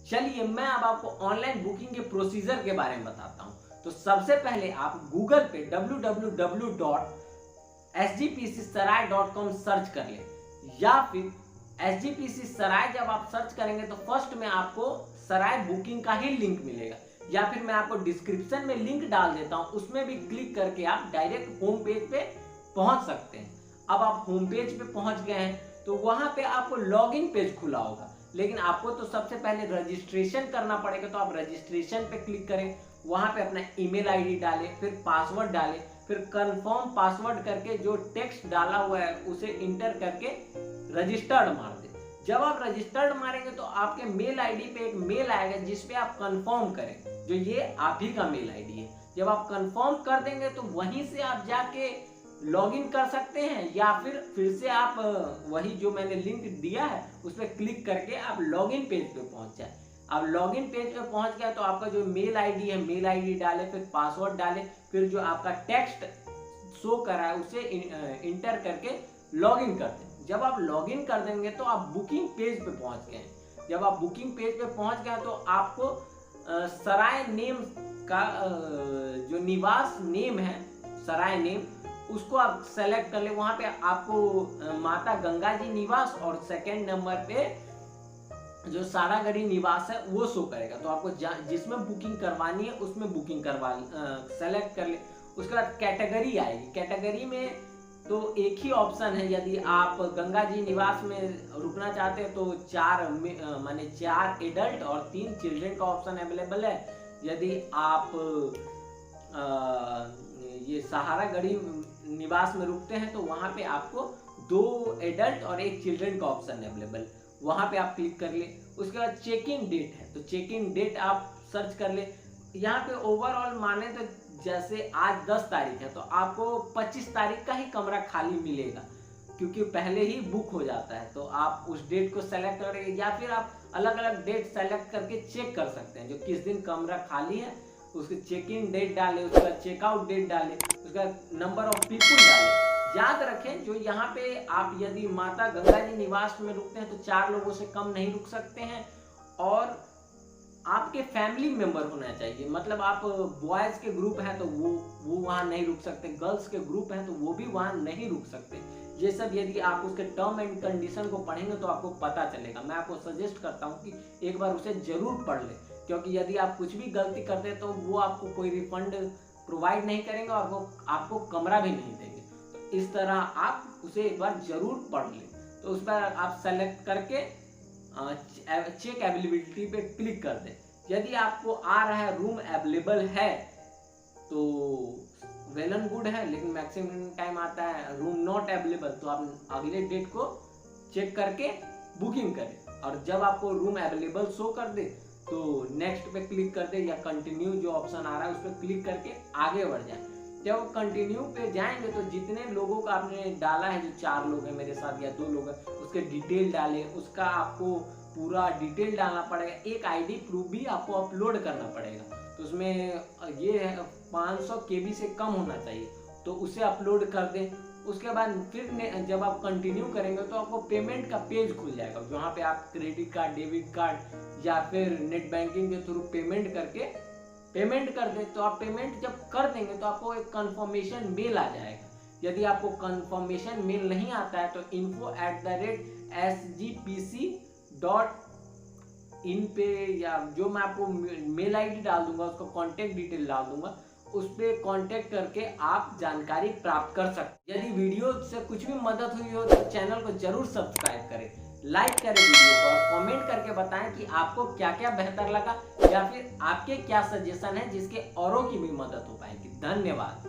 चलिए मैं अब आपको ऑनलाइन बुकिंग के प्रोसीजर के बारे में बताता हूं। तो सबसे पहले आप गूगल पे www.sgpcsarai.com सर्च कर लें, या फिर SGPC सराय जब आप सर्च करेंगे तो फर्स्ट में आपको सराय बुकिंग का ही लिंक मिलेगा, या फिर मैं आपको डिस्क्रिप्शन में लिंक डाल देता हूं, उसमें भी क्लिक करके आप डायरेक्ट होम पेज पे पहुंच सकते हैं। अब आप होम पेज पे पहुंच गए हैं तो वहां पे आपको लॉगिन पेज खुला होगा, लेकिन आपको तो सबसे पहले रजिस्ट्रेशन करना पड़ेगा। तो आप रजिस्ट्रेशन पे क्लिक करें, वहां पे अपना ईमेल आईडी डालें, फिर पासवर्ड डालें, फिर कंफर्म पासवर्ड करके जो टेक्स्ट डाला हुआ है उसे इंटर करके रजिस्टर्ड मार दें। जब आप रजिस्टर्ड मारेंगे तो आपके मेल आईडी पे एक मेल आएगा जिसपे आप कंफर्म करें, जो ये आप ही का मेल आईडी है। जब आप कंफर्म कर देंगे तो वहीं से आप जाके लॉगिन कर सकते हैं, या फिर से आप वही जो मैंने लिंक दिया है उस पर क्लिक करके आप लॉगिन पेज पे पहुंच जाए। आप लॉगिन पेज पे पहुंच गया तो आपका जो मेल आईडी है, मेल आईडी डाले, फिर पासवर्ड डाले, फिर जो आपका टेक्स्ट शो करा है उसे इंटर करके लॉगिन कर दें। जब आप लॉगिन कर देंगे तो आप बुकिंग पेज पे पहुंच गए। जब आप बुकिंग पेज पे पहुंच गए तो आपको सराय नेम का जो निवास नेम है, सराय नेम, उसको आप सेलेक्ट कर ले। वहां पे आपको माता गंगा जी निवास और सेकंड नंबर पे जो सारागढ़ी निवास है वो शो करेगा। तो आपको जिसमें बुकिंग करवानी है उसमें बुकिंग करवा सेलेक्ट कर ले। उसके बाद कैटेगरी आएगी। कैटेगरी में तो एक ही ऑप्शन है, यदि आप गंगा जी निवास में रुकना चाहते हैं तो 4 एडल्ट और 3 चिल्ड्रन का ऑप्शन अवेलेबल है। यदि आप ये सहारागढ़ी निवास में रुकते हैं तो वहां पे आपको 2 एडल्ट और 1 चिल्ड्रन का ऑप्शन अवेलेबल, वहां पे आप क्लिक कर ले। उसके बाद चेक इन डेट है तो चेक इन डेट आप सर्च कर ले। यहाँ पे ओवरऑल माने तो जैसे आज 10 तारीख है तो आपको 25 तारीख का ही कमरा खाली मिलेगा, क्योंकि पहले ही बुक हो जाता है। तो आप उस डेट को सेलेक्ट करेंगे, या फिर आप अलग अलग डेट सेलेक्ट करके चेक कर सकते हैं जो किस दिन कमरा खाली है। उसके चेक इन डेट डाले, उसका चेकआउट डेट डाले, उसका नंबर ऑफ पीपुल डाले। याद रखें जो यहाँ पे आप यदि माता गंगा जी निवास में रुकते हैं तो 4 लोगों से कम नहीं रुक सकते हैं, और आपके फैमिली मेंबर होना चाहिए। मतलब आप बॉयज के ग्रुप हैं तो वो वहां नहीं रुक सकते, गर्ल्स के ग्रुप हैं तो वो भी वहां नहीं रुक सकते। ये सब यदि आप उसके टर्म एंड कंडीशन को पढ़ेंगे तो आपको पता चलेगा। मैं आपको सजेस्ट करता हूं कि एक बार उसे जरूर पढ़ ले, क्योंकि यदि आप कुछ भी गलती करते हैं तो वो आपको कोई रिफंड प्रोवाइड नहीं करेंगे और वो आपको कमरा भी नहीं देंगे। तो इस तरह आप उसे एक बार जरूर पढ़ लें। तो उस पर आप सेलेक्ट करके चेक अवेलेबिलिटी पे क्लिक कर दें। यदि आपको आ रहा है रूम अवेलेबल है तो वेल एंड गुड है, लेकिन मैक्सिमम टाइम आता है रूम नॉट अवेलेबल, तो आप अगले डेट को चेक करके बुकिंग करें। और जब आपको रूम अवेलेबल शो कर दे तो नेक्स्ट पे क्लिक कर दे, या कंटिन्यू जो ऑप्शन आ रहा है उस पर क्लिक करके आगे बढ़ जाए। जब कंटिन्यू पे जाएंगे तो जितने लोगों का आपने डाला है, जो 4 लोग हैं मेरे साथ या 2 लोग हैं, उसके डिटेल डालें। उसका आपको पूरा डिटेल डालना पड़ेगा। एक आईडी प्रूफ भी आपको अपलोड करना पड़ेगा। तो उसमें ये है 500 KB से कम होना चाहिए, तो उसे अपलोड कर दें। उसके बाद फिर जब आप कंटिन्यू करेंगे तो आपको पेमेंट का पेज खुल जाएगा, जहाँ पे आप क्रेडिट कार्ड, डेबिट कार्ड या फिर नेट बैंकिंग के थ्रू पेमेंट करके पेमेंट कर दें। तो आप पेमेंट जब कर देंगे तो आपको एक कंफर्मेशन मेल आ जाएगा। यदि आपको कंफर्मेशन मेल नहीं आता है तो info@sgpc.in पे, या जो मैं आपको मेल आईडी डाल दूंगा, उसका कॉन्टेक्ट डिटेल डाल दूंगा, उस पर कॉन्टेक्ट करके आप जानकारी प्राप्त कर सकते हैं। यदि वीडियो से कुछ भी मदद हुई हो तो चैनल को जरूर सब्सक्राइब करें, लाइक करें वीडियो को, और कमेंट करके बताएं कि आपको क्या क्या बेहतर लगा, या फिर आपके क्या सजेशन है जिसके औरों की भी मदद हो पाएगी। धन्यवाद।